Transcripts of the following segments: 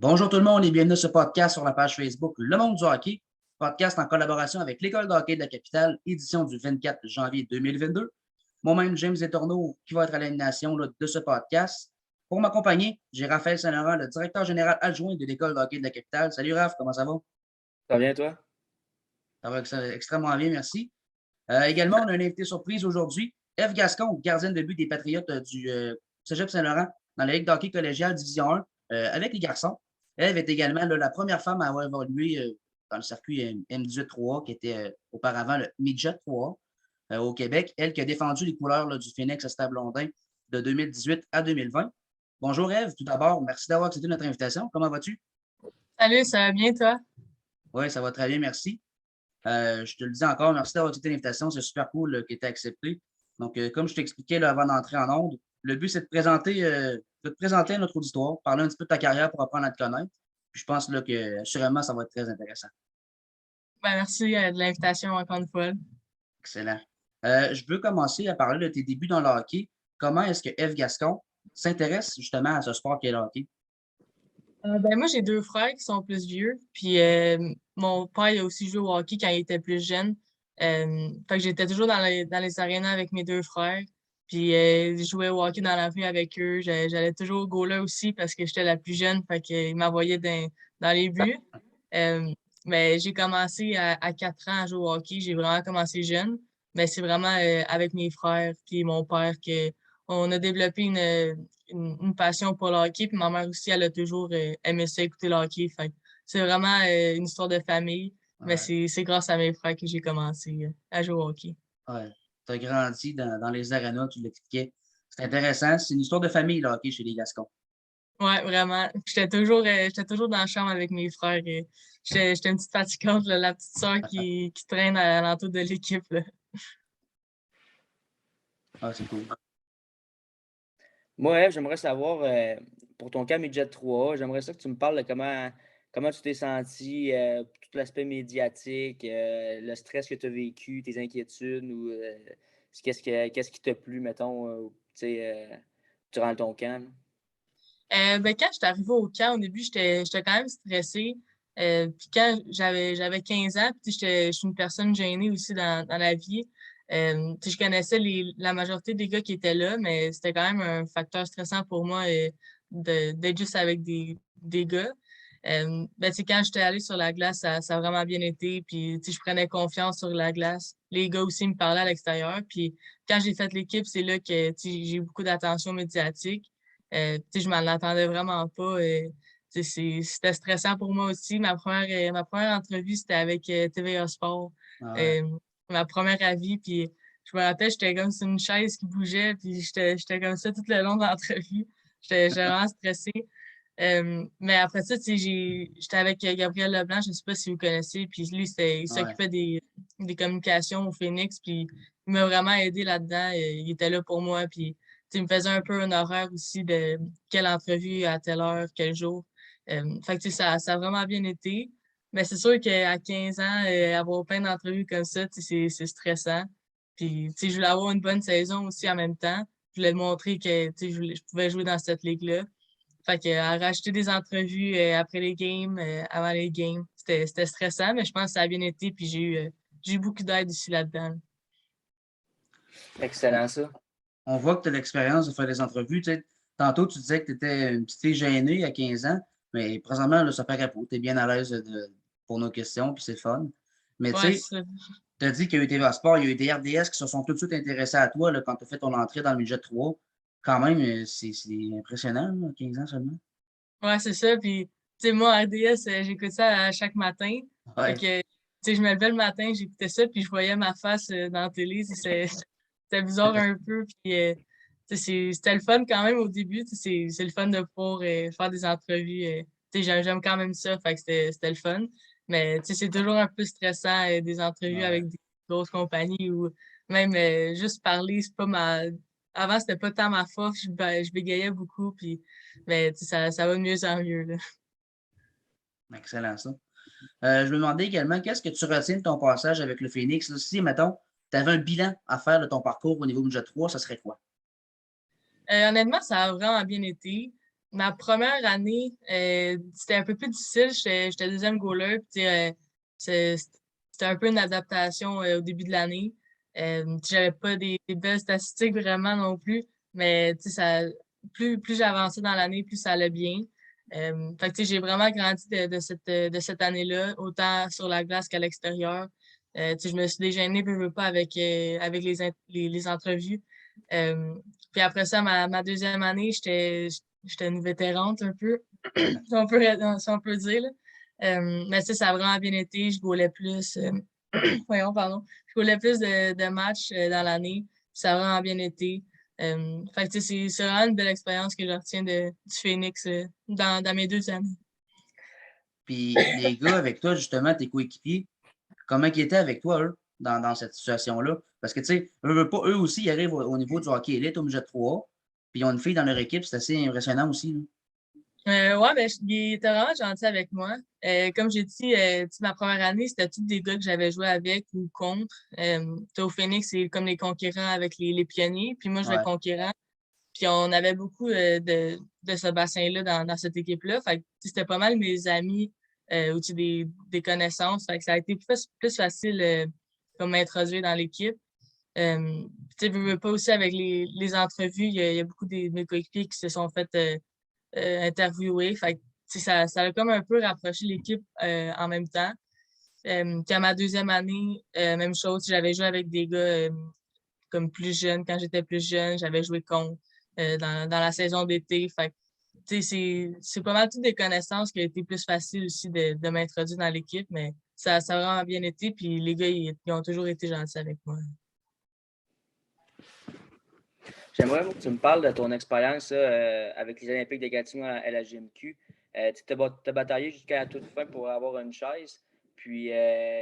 Bonjour tout le monde et bienvenue à ce podcast sur la page Facebook Le Monde du hockey, podcast en collaboration avec l'École de hockey de la capitale, édition du 24 janvier 2022. Moi-même, James Letourneau, qui va être à l'animation de ce podcast. Pour m'accompagner, j'ai Raphaël Saint-Laurent, le directeur général adjoint de l'École de hockey de la capitale. Salut Raph, comment ça va? Ça va bien, toi? Ça va extrêmement bien, merci. Également, on a un invité surprise aujourd'hui, Eve Gascon, gardienne de but des Patriotes du Cégep Saint-Laurent dans la Ligue de hockey collégiale Division 1 avec les garçons. Eve est également la première femme à avoir évolué dans le circuit M18-3A, qui était auparavant le Midget 3A au Québec. Elle qui a défendu les couleurs du Phoenix à Stade-Blondin de 2018 à 2020. Bonjour Eve, tout d'abord, merci d'avoir accepté notre invitation. Comment vas-tu? Salut, ça va bien, toi? Oui, ça va très bien, merci. Je te le dis encore, merci d'avoir accepté l'invitation. C'est super cool que tu aies accepté. Donc, comme je t'expliquais là, avant d'entrer en ondes, le but, c'est de te présenter à notre auditoire, parler un petit peu de ta carrière pour apprendre à te connaître. Puis je pense là, que assurément, ça va être très intéressant. Merci de l'invitation encore une fois. Excellent. Je veux commencer à parler de tes débuts dans le hockey. Comment est-ce que Eve Gascon s'intéresse justement à ce sport qu'est le hockey? Moi, j'ai deux frères qui sont plus vieux. Puis mon père il a aussi joué au hockey quand il était plus jeune. Fait que j'étais toujours dans les arénas avec mes deux frères. Puis je jouais au hockey dans la rue avec eux. J'allais toujours au goaler aussi parce que j'étais la plus jeune. Fait qu'ils m'envoyaient dans les buts. Euh, mais j'ai commencé à 4 ans à jouer au hockey. J'ai vraiment commencé jeune. Mais c'est vraiment avec mes frères puis mon père que on a développé une passion pour le hockey. Puis ma mère aussi, elle a toujours aimé ça, écouter le hockey. Fait que c'est vraiment une histoire de famille. Mais Ouais. c'est grâce à mes frères que j'ai commencé à jouer au hockey. Ouais. Tu as grandi dans les arénas, tu l'expliquais. C'est intéressant. C'est une histoire de famille, le hockey, chez les Gascons. Ouais, vraiment. J'étais toujours dans la chambre avec mes frères. J'étais une petite fatigante, là, la petite sœur qui traîne à l'entour de l'équipe, là. Ah, c'est cool. Moi, Eve, j'aimerais savoir, pour ton cas Midget 3A, j'aimerais ça que tu me parles de comment tu t'es senti, tout l'aspect médiatique, le stress que tu as vécu, tes inquiétudes ou qu'est-ce qui t'a plu, mettons, tu sais, durant ton camp, là? Quand j'étais arrivée au camp, au début, j'étais quand même stressée. Puis quand j'avais 15 ans, puis je suis une personne gênée aussi dans la vie. Je connaissais la majorité des gars qui étaient là, mais c'était quand même un facteur stressant pour moi d'être juste avec des gars. Quand j'étais allée sur la glace, ça a vraiment bien été. Puis je prenais confiance sur la glace. Les gars aussi me parlaient à l'extérieur. Puis quand j'ai fait l'équipe, c'est là que j'ai eu beaucoup d'attention médiatique. Je m'en attendais vraiment pas. C'était stressant pour moi aussi. Ma première entrevue, c'était avec TVA Sport. Ah ouais. Euh, Ma première avis, puis je me rappelle, j'étais comme sur une chaise qui bougeait, puis j'étais comme ça tout le long de l'entrevue. J'étais vraiment stressée. Mais après ça, j'étais avec Gabriel Leblanc, je ne sais pas si vous connaissez, puis lui, il Ouais. s'occupait des communications au Phoenix, puis il m'a vraiment aidé là-dedans. Il était là pour moi, puis il me faisait un peu un horaire aussi de quelle entrevue à telle heure, quel jour. Fait que ça a vraiment bien été. Mais c'est sûr qu'à 15 ans, avoir plein d'entrevues comme ça, c'est stressant. Puis, je voulais avoir une bonne saison aussi en même temps. Je voulais montrer que je pouvais jouer dans cette ligue-là. Fait que à racheter des entrevues après les games, avant les games, c'était stressant, mais je pense que ça a bien été, puis j'ai eu beaucoup d'aide aussi là-dedans. On, Excellent, ça. on voit que tu as l'expérience de faire des entrevues. Tu sais, tantôt, tu disais que tu étais une petite fille gênée à 15 ans, mais présentement, là, ça paraît pas. Tu es bien à l'aise pour nos questions, puis c'est le fun. Mais tu Ouais, sais, c'est ça. tu as dit qu'il y a eu TVA Sport, il y a eu des RDS qui se sont tout de suite intéressés à toi là, quand tu as fait ton entrée dans le Midget 3. Quand même, c'est impressionnant, là, 15 ans seulement. Ouais, c'est ça. Puis, moi, RDS, j'écoute ça à chaque matin. Fait Ouais, que, je me levais le matin, j'écoutais ça, puis je voyais ma face dans la télé. C'était bizarre un peu. Puis, c'était le fun quand même au début. C'est le fun de pouvoir faire des entrevues. J'aime quand même ça. Fait que c'était le fun. Mais, c'est toujours un peu stressant, des entrevues ouais. avec des grosses compagnies ou même juste parler, c'est pas ma. Avant, c'était pas tant ma force. Je bégayais beaucoup. Puis, mais ça va de mieux en mieux, là. Excellent, ça. Je me demandais également, qu'est-ce que tu retiens de ton passage avec le Phoenix? Là, si, mettons, tu avais un bilan à faire de ton parcours au niveau Midget 3, ça serait quoi? Honnêtement, ça a vraiment bien été. Ma première année, c'était un peu plus difficile. J'étais deuxième goaler. Puis, c'était un peu une adaptation au début de l'année. J'avais pas des belles statistiques vraiment non plus, mais plus j'avançais dans l'année, plus ça allait bien. Fait que, j'ai vraiment grandi de cette année-là, autant sur la glace qu'à l'extérieur. Je me suis déjeunée, peu pas, avec les entrevues. Euh, Puis après ça, ma deuxième année, j'étais une vétérante un peu, si on peut dire. Là. Mais ça a vraiment bien été. Je goalais plus. Voyons, pardon. Je goalais plus de matchs dans l'année. Ça a vraiment bien été. Fait que, c'est vraiment une belle expérience que je retiens du Phoenix dans mes 2 années. Puis les gars avec toi, justement, tes coéquipiers, comment ils étaient avec toi, eux, dans cette situation-là? Parce que, tu sais, eux, veulent pas, eux aussi, ils arrivent au niveau du hockey élite, au midget 3A, puis ils ont une fille dans leur équipe, c'est assez impressionnant aussi. Là. Ouais, ben, il était vraiment gentil avec moi. Comme j'ai dit, ma première année, c'était tous des gars que j'avais joué avec ou contre. Au Phoenix, c'est comme les conquérants avec les pionniers. Puis moi, je jouais Ouais. conquérant. Puis on avait beaucoup de ce bassin-là dans cette équipe-là. Fait que c'était pas mal mes amis ou des connaissances. Fait que ça a été plus facile comme m'introduire dans l'équipe. Veux pas aussi avec les entrevues, il y a beaucoup de mes coéquipiers qui se sont fait interviewer. Fait que, ça a comme un peu rapproché l'équipe en même temps. Puis à ma deuxième année, même chose, j'avais joué avec des gars comme plus jeunes. Quand j'étais plus jeune, j'avais joué contre dans la saison d'été. Fait que, c'est pas mal toutes des connaissances qui a été plus facile aussi de m'introduire dans l'équipe, mais ça a vraiment bien été. Puis les gars, ils ont toujours été gentils avec moi. J'aimerais que tu me parles de ton expérience avec les Olympiques de Gatineau à la GMQ. Tu t'es bataillé jusqu'à la toute fin pour avoir une chaise. Puis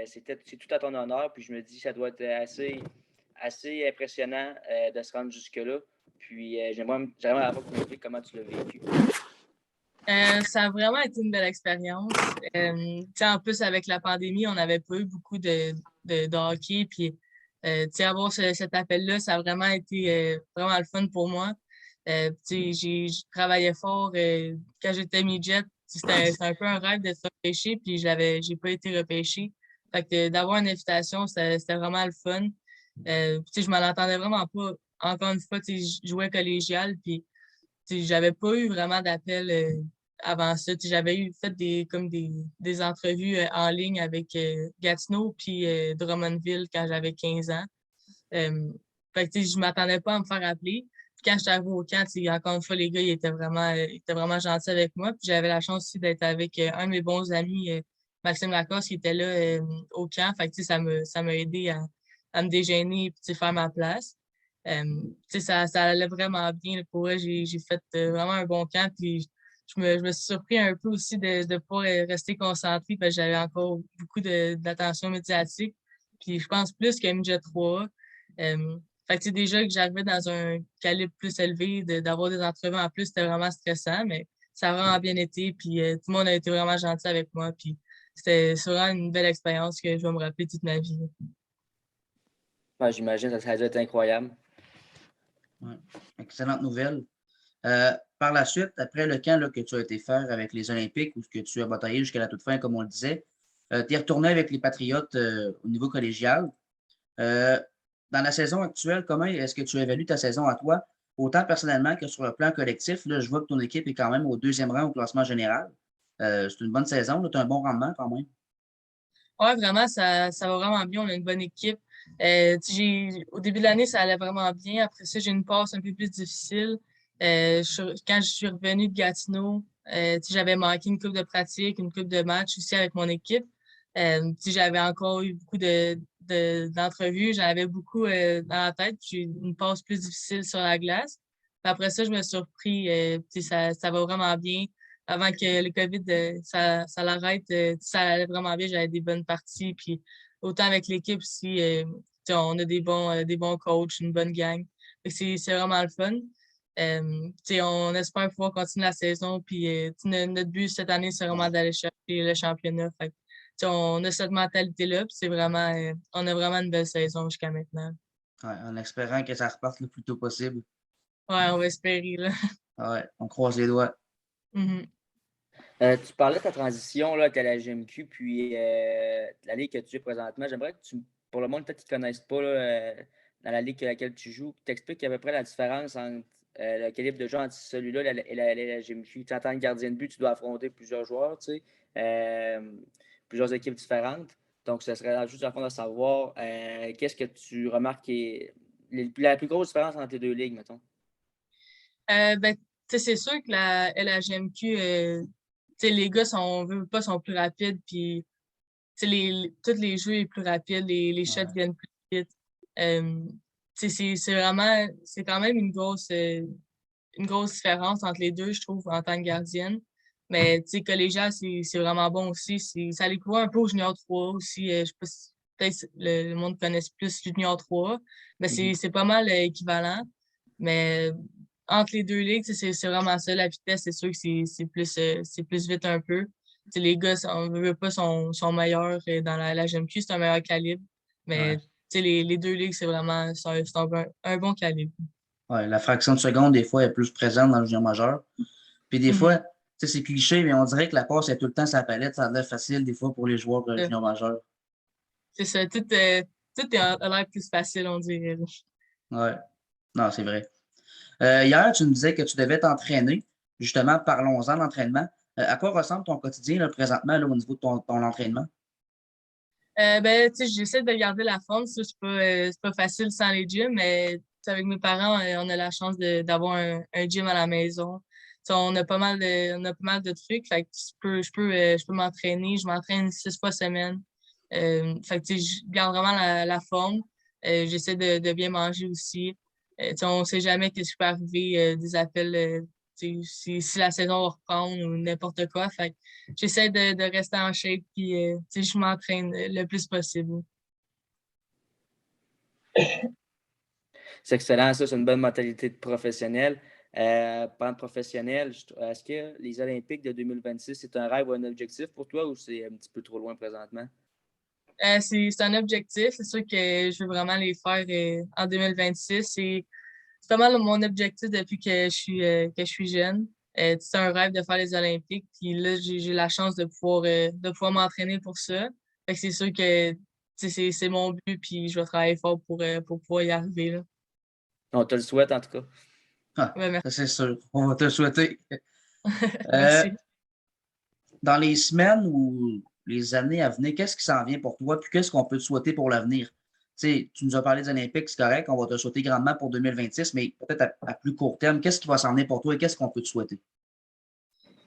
c'est tout à ton honneur. Puis je me dis que ça doit être assez impressionnant de se rendre jusque-là. Puis j'aimerais avoir que tu m'expliques comment tu l'as vécu. Ça a vraiment été une belle expérience. En plus, avec la pandémie, on n'avait pas eu beaucoup de hockey. Puis, avoir cet appel-là, ça a vraiment été vraiment le fun pour moi. Je travaillais fort quand j'étais midget. C'était un peu un rêve d'être repêché, puis j'ai pas été repêché. Fait que d'avoir une invitation, c'était vraiment le fun. Je m'en entendais vraiment pas. Encore une fois, je jouais collégial, puis j'avais pas eu vraiment d'appel avant ça. J'avais fait des entrevues en ligne avec Gatineau puis Drummondville quand j'avais 15 ans. Fait que, je m'attendais pas à me faire appeler. Puis quand j'étais arrivée au camp, encore une fois, les gars, ils étaient vraiment gentils avec moi. Puis j'avais la chance aussi d'être avec un de mes bons amis, Maxime Lacoste, qui était là au camp. Fait que, ça m'a aidé à me déjeuner et puis faire ma place. Ça allait vraiment bien. Pour eux, j'ai fait vraiment un bon camp. Puis je me suis surpris un peu aussi de pouvoir rester concentré parce que j'avais encore beaucoup d'attention médiatique. Puis je pense plus qu'à Midget 3. Fait que déjà que j'arrivais dans un calibre plus élevé, d'avoir des entrevues en plus, c'était vraiment stressant, mais ça a vraiment bien été. Puis tout le monde a été vraiment gentil avec moi. Puis c'est vraiment une belle expérience que je vais me rappeler toute ma vie. Ouais, j'imagine que ça a dû être incroyable. Ouais. Excellente nouvelle. Par la suite, après le camp là, que tu as été faire avec les Olympiques ou que tu as bataillé jusqu'à la toute fin, comme on le disait, tu es retourné avec les Patriotes au niveau collégial. Euh, dans la saison actuelle, comment est-ce que tu évalues ta saison à toi, autant personnellement que sur le plan collectif? Là, je vois que ton équipe est quand même au 2e rang au classement général. C'est une bonne saison, tu as un bon rendement quand même. Ouais, vraiment, ça va vraiment bien. On a une bonne équipe. Au début de l'année, ça allait vraiment bien. Après ça, j'ai une passe un peu plus difficile. Quand je suis revenue de Gatineau, j'avais manqué une coupe de pratique, une coupe de match aussi avec mon équipe. J'avais encore eu beaucoup d'entrevues. J'en avais beaucoup dans la tête. J'ai eu une passe plus difficile sur la glace. Puis après ça, je me suis surpris. Ça va vraiment bien avant que le COVID, ça l'arrête, ça allait vraiment bien, j'avais des bonnes parties. Puis autant avec l'équipe aussi, on a des bons coachs, une bonne gang. Fait que c'est vraiment le fun. On espère pouvoir continuer la saison. Puis notre but cette année, c'est vraiment d'aller chercher le championnat. Fait que, on a cette mentalité-là. Puis on a vraiment une belle saison jusqu'à maintenant. Ouais, en espérant que ça reparte le plus tôt possible. Ouais, on va espérer, là. Ouais, on croise les doigts. Mhm. Tu parlais de ta transition, là, tu à la GMQ, puis la ligue que tu joues présentement. J'aimerais que pour le monde peut-être qui ne connaissent pas là, dans la ligue à laquelle tu joues, tu expliques à peu près la différence entre le calibre de jeu entre celui-là et la GMQ. En tant que gardien de but, tu dois affronter plusieurs joueurs, tu sais, plusieurs équipes différentes. Donc, ce serait juste à fond de savoir qu'est-ce que tu remarques qui est la plus grosse différence entre les deux ligues, mettons. Ben, tu sais, c'est sûr que la LHMQ, tu sais, les gars sont plus rapides, puis tu sais, tous les jeux sont plus rapides, les shots Ouais. viennent plus vite. Tu sais, c'est quand même une grosse différence entre les deux, je trouve, en tant que gardienne. Mais, tu sais, collégial, c'est vraiment bon aussi. Ça allait pouvoir un peu au Junior 3 aussi. Je sais pas si peut-être le monde connaisse plus le Junior 3, mais c'est pas mal équivalent. Mais entre les deux ligues, tu sais, c'est vraiment ça. La vitesse, c'est sûr que c'est plus vite un peu. Tu sais, les gars, on veut pas, sont meilleurs dans la GMQ, c'est un meilleur calibre. Mais Ouais. tu sais, les deux ligues, c'est un bon calibre. Ouais, la fraction de seconde, des fois, est plus présente dans le junior majeur. Puis des fois, Mhm. tu sais, c'est cliché, mais on dirait que la passe est tout le temps sa palette. Ça a l'air facile, des fois, pour les joueurs junior majeurs. C'est ça, tout a l'air plus facile, on dirait. Ouais. Non, c'est vrai. Hier, tu me disais que tu devais t'entraîner. Justement, parlons-en d'entraînement. À quoi ressemble ton quotidien là, présentement là, au niveau de ton entraînement? Ben, tu sais, j'essaie de garder la forme. Ça, c'est pas facile sans les gyms, mais tu sais, avec mes parents, on a la chance d'avoir un gym à la maison. Tu sais, on a pas mal de trucs. Fait que je peux m'entraîner. Je m'entraîne 6 fois semaine. Fait que, tu sais, je garde vraiment la forme. J'essaie de bien manger aussi. Tu sais, on sait jamais qu'est-ce qui peut arriver, des appels, tu sais, si la saison va reprendre ou n'importe quoi. Fait que j'essaie de rester en shape puis tu sais, je m'entraîne le plus possible. C'est excellent, ça, c'est une bonne mentalité de professionnel. Parlant de professionnel, est-ce que les Olympiques de 2026, c'est un rêve ou un objectif pour toi ou c'est un petit peu trop loin présentement? C'est un objectif. C'est sûr que je veux vraiment les faire en 2026. C'est pas mal mon objectif depuis que je suis jeune. C'est un rêve de faire les Olympiques. Puis là, j'ai la chance de pouvoir m'entraîner pour ça. Fait que c'est sûr que tu sais, c'est mon but, puis je vais travailler fort pour pouvoir y arriver, là. On te le souhaite en tout cas. Ah, Ouais, ça, c'est sûr. On va te le souhaiter. Euh, merci. dans les semaines ou les années à venir, qu'est-ce qui s'en vient pour toi? Puis qu'est-ce qu'on peut te souhaiter pour l'avenir? Tu sais, tu nous as parlé des Olympiques, c'est correct, on va te souhaiter grandement pour 2026, mais peut-être à plus court terme, qu'est-ce qui va s'en venir pour toi et qu'est-ce qu'on peut te souhaiter?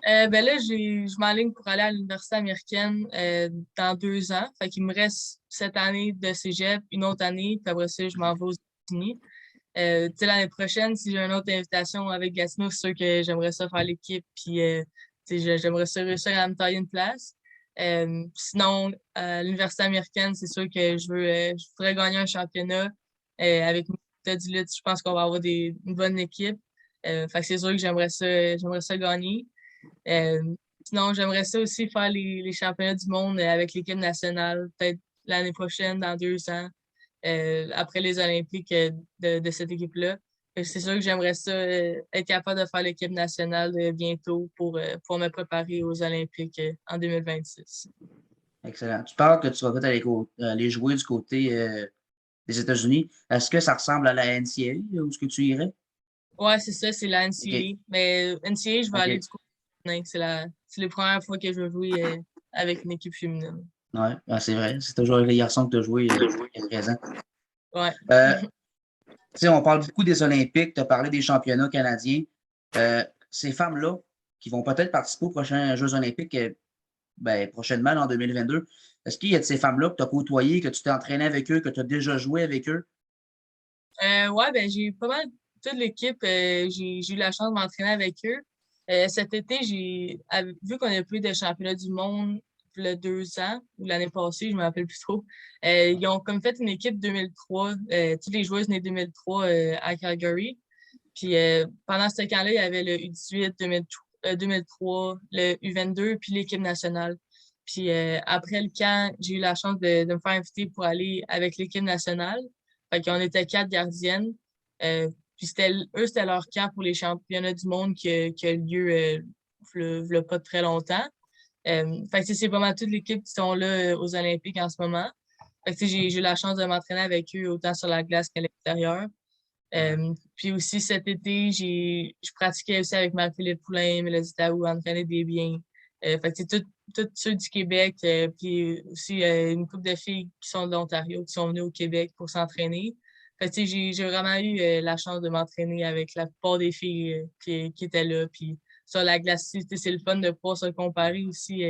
Ben là, je m'enligne pour aller à l'université américaine dans 2 ans. Fait qu'il me reste cette année de cégep, une autre année, puis après ça, je m'en vais aux États-Unis. Tu sais, l'année prochaine, si j'ai une autre invitation avec Gatineau, c'est sûr que j'aimerais ça faire l'équipe, puis tu sais, j'aimerais ça réussir à me tailler une place. Sinon, à l'université américaine, c'est sûr que je voudrais gagner un championnat avec Mouta du lutte. Je pense qu'on va avoir une bonne équipe. Fait que c'est sûr que j'aimerais ça gagner. Euh, Sinon, j'aimerais ça aussi faire les championnats du monde avec l'équipe nationale, peut-être l'année prochaine, dans 2 ans, après les Olympiques de cette équipe-là. Fait que c'est sûr que j'aimerais ça être capable de faire l'équipe nationale bientôt pour me préparer aux Olympiques en 2026. Excellent. Tu parles que tu vas peut-être aller jouer du côté des États-Unis. Est-ce que ça ressemble à la NCAA où est-ce que tu irais? Ouais, c'est ça, c'est la OK. NCAA. Mais NCAA, je vais aller OK. du côté féminin. C'est la première fois que je vais jouer avec une équipe féminine. Ouais, ah, c'est vrai. C'est toujours avec les garçons que tu as joué jusqu'à présent. Ouais. Euh, Tu sais, on parle beaucoup des Olympiques, tu as parlé des championnats canadiens. Ces femmes-là, qui vont peut-être participer aux prochains Jeux olympiques ben, prochainement, en 2022, est-ce qu'il y a de ces femmes-là que tu as côtoyées, que tu t'es entraîné avec eux, que tu as déjà joué avec eux? Ouais, ben j'ai eu pas mal toute l'équipe. J'ai eu la chance de m'entraîner avec eux. Cet été, vu qu'on a plus de championnats du monde il y a 2 ans, ou l'année passée, je me rappelle plus trop, ils ont comme fait une équipe 2003, toutes les joueuses nées 2003 à Calgary. Puis pendant ce camp-là, il y avait le U18, 2003, le U22, puis l'équipe nationale. Puis après le camp, j'ai eu la chance de me faire inviter pour aller avec l'équipe nationale. Fait qu'on était 4 gardiennes. Puis c'était leur camp pour les championnats du monde qui a lieu v'là pas très longtemps. Fait que c'est vraiment toute l'équipe qui sont là aux Olympiques en ce moment. Fait que j'ai eu la chance de m'entraîner avec eux autant sur la glace qu'à l'extérieur. Puis aussi cet été, je pratiquais aussi avec Marie-Philippe Poulain, Mélodie Taou, entraîner des biens. Fait que tous ceux du Québec, puis aussi une couple de filles qui sont de l'Ontario, qui sont venues au Québec pour s'entraîner. Fait que j'ai vraiment eu la chance de m'entraîner avec la plupart des filles qui étaient là. Puis sur la glace, c'est le fun de pouvoir se comparer aussi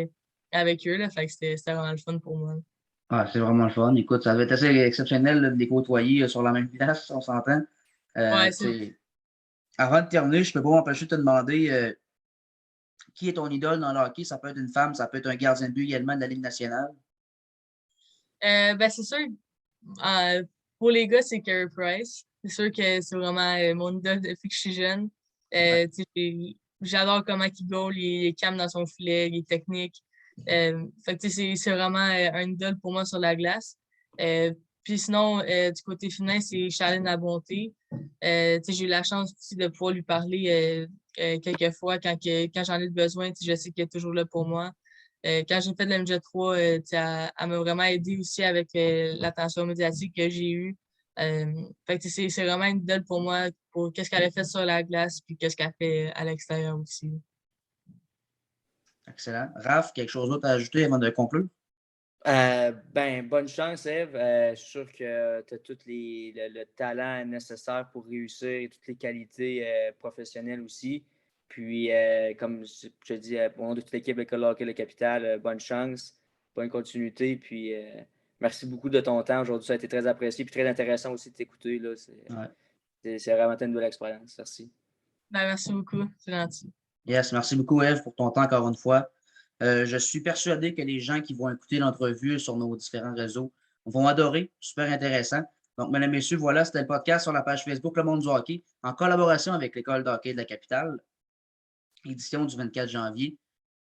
avec eux. Là, fait que c'était vraiment le fun pour moi. Ah, c'est vraiment le fun. Écoute, ça va être assez exceptionnel là, de les côtoyer sur la même place, on s'entend. Ouais, Tu sais, avant de terminer, je peux pas m'empêcher de te demander qui est ton idole dans le hockey? Ça peut être une femme, ça peut être un gardien de but également de la Ligue nationale. Ben c'est sûr, pour les gars, c'est Carey Price. C'est sûr que c'est vraiment mon idole depuis que je suis jeune. Tu sais, j'adore comment il goal, il est calme dans son filet, il est technique. Fait que tu sais, c'est vraiment un idole pour moi sur la glace. Puis sinon, du côté féminin, c'est Charlène Labonté. Tu sais, j'ai eu la chance aussi de pouvoir lui parler quelques fois quand j'en ai besoin. Tu sais, je sais qu'elle est toujours là pour moi. Quand j'ai fait de l'MJ3, tu sais, elle m'a vraiment aidé aussi avec l'attention médiatique que j'ai eue. Fait que tu sais, c'est vraiment une idole pour moi pour qu'est-ce qu'elle a fait sur la glace puis qu'est-ce qu'elle fait à l'extérieur aussi. Excellent. Raph, quelque chose d'autre à ajouter avant de conclure? Ben, bonne chance, Eve. Je suis sûr que tu as le talent nécessaire pour réussir et toutes les qualités professionnelles aussi. Puis, comme je te dis, pour le nom de toute l'équipe École de hockey Le Capital, bonne chance, bonne continuité. Puis, merci beaucoup de ton temps aujourd'hui. Ça a été très apprécié et très intéressant aussi de t'écouter. Là. C'est vraiment une belle expérience. Merci. Ben, merci beaucoup, c'est gentil. Yes, merci beaucoup, Eve, pour ton temps encore une fois. Je suis persuadé que les gens qui vont écouter l'entrevue sur nos différents réseaux vont adorer. Super intéressant. Donc, mesdames et messieurs, voilà, c'était le podcast sur la page Facebook Le Monde du hockey en collaboration avec l'École de hockey de la capitale, édition du 24 janvier.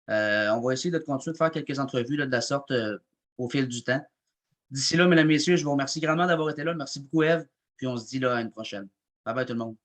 On va essayer de continuer de faire quelques entrevues là, de la sorte au fil du temps. D'ici là, mesdames et messieurs, je vous remercie grandement d'avoir été là. Merci beaucoup, Eve. Puis on se dit là à une prochaine. Bye bye tout le monde.